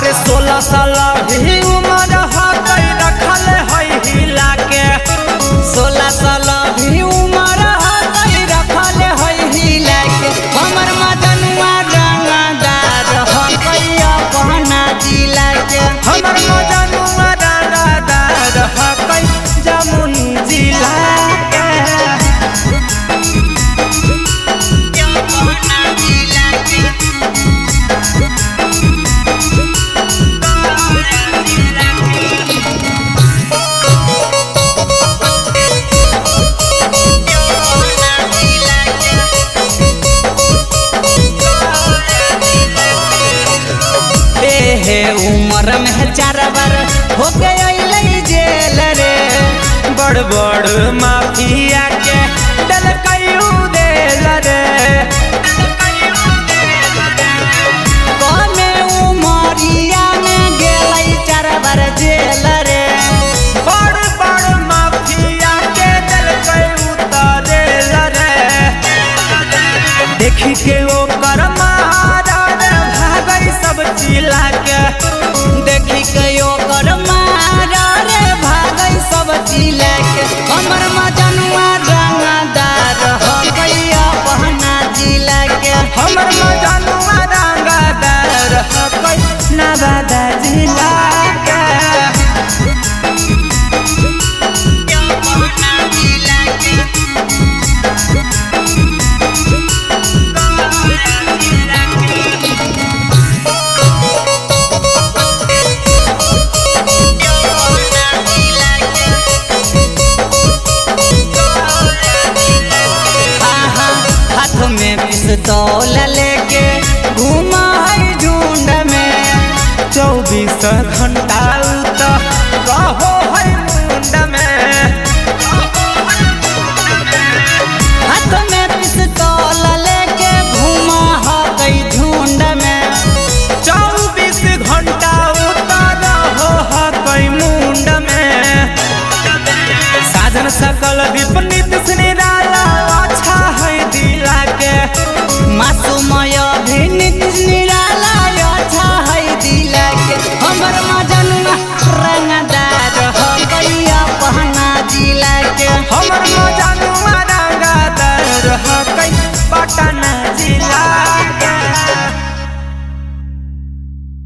अरे 16 साल भी उम्र है कई रखल है हिला के 16 साल भी उम्र है कई रखल है हिला के हमर मजनुआ रंगदार है कई अपना जिला के हमर मजनुआ रंगदार है कई जमुई जिला के उम्र में 4 बार हो गई जेल रे बड़ बड़ माफिया के डल कयू देल रे कमे उमरिया में गेलै 4 बार जेल रे बड़ बड़ माफिया के डल कयू उतारेल रे देखी के ओकर मारा भागई सब जिला के देखी के ओकर मारा रे भागई सब जिला के हमर मजनुआ रंगदार है कई अपना जिला के हमर मजनुआ रंगदार है कई नवादा जिला के में पिस्तौल लेके घूमा है झुंड में 24 घंटा कहो